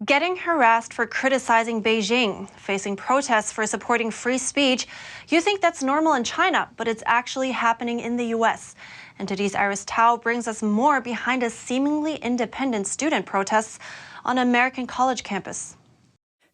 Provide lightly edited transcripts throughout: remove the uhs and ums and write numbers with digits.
Getting harassed for criticizing Beijing, facing protests for supporting free speech. You think that's normal in China, but it's actually happening in the U.S. And today's Iris Tao brings us more behind a seemingly independent student protests on an American college campus.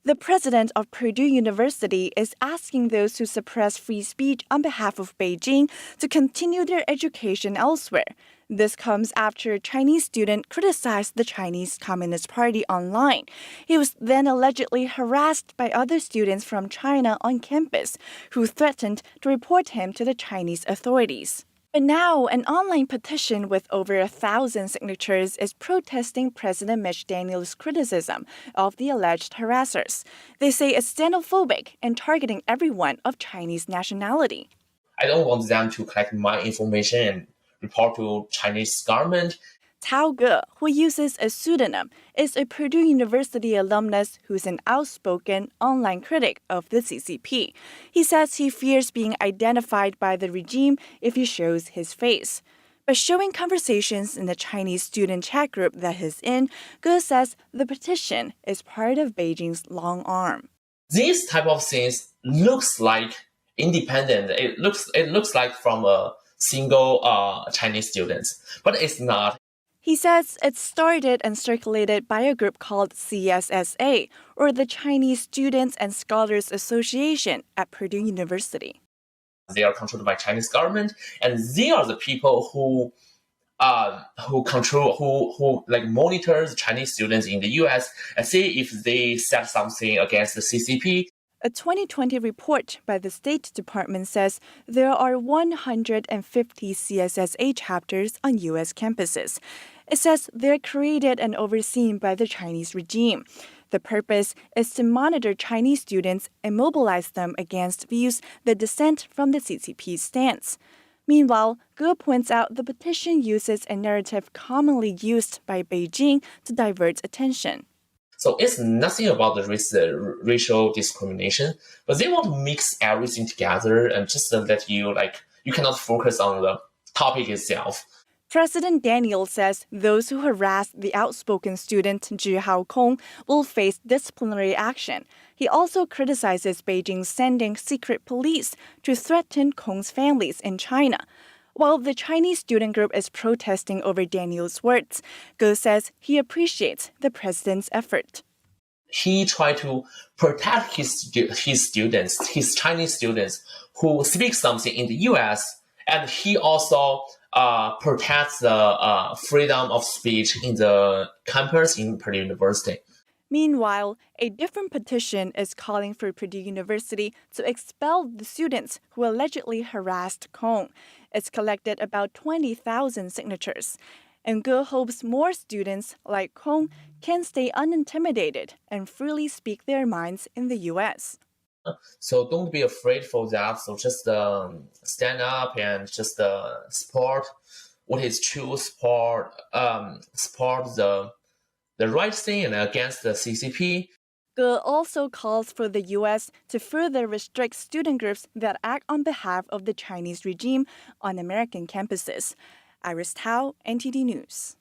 The president of Purdue University is asking those who suppress free speech on behalf of Beijing to continue their education elsewhere. This comes after a Chinese student criticized the Chinese Communist Party online. He was then allegedly harassed by other students from China on campus, who threatened to report him to the Chinese authorities. But now, an online petition with over 1,000 signatures is protesting President Mitch Daniels' criticism of the alleged harassers. They say it's xenophobic and targeting everyone of Chinese nationality. I don't want them to collect my information and report to Chinese government. Tao Ge, who uses a pseudonym, is a Purdue University alumnus who's an outspoken online critic of the CCP. He says he fears being identified by the regime if he shows his face. By showing conversations in the Chinese student chat group that he's in, Ge says the petition is part of Beijing's long arm. These type of things looks like independent. It looks like from a single Chinese students, but it's not. He says it started and circulated by a group called CSSA, or the Chinese Students and Scholars Association at Purdue University. They are controlled by Chinese government, and they are the people who control, who like monitor the Chinese students in the U.S. and see if they said something against the CCP. A 2020 report by the State Department says there are 150 CSSA chapters on U.S. campuses. It says they're created and overseen by the Chinese regime. The purpose is to monitor Chinese students and mobilize them against views that dissent from the CCP's stance. Meanwhile, Ge points out the petition uses a narrative commonly used by Beijing to divert attention. So it's nothing about the racial discrimination, but they want to mix everything together and just let you cannot focus on the topic itself. President Daniel says those who harassed the outspoken student Zhi Haokong will face disciplinary action. He also criticizes Beijing sending secret police to threaten Kong's families in China. While the Chinese student group is protesting over Daniel's words, Ge says he appreciates the president's effort. He tried to protect his students, his Chinese students who speak something in the U.S., and he also protects the freedom of speech in the campus in Purdue University. Meanwhile, a different petition is calling for Purdue University to expel the students who allegedly harassed Kong. It's collected about 20,000 signatures. And Ge hopes more students like Kong can stay unintimidated and freely speak their minds in the U.S. So don't be afraid for that. So just stand up and just support what is true, support the right thing and against the CCP. Ge also calls for the U.S. to further restrict student groups that act on behalf of the Chinese regime on American campuses. Iris Tao, NTD News.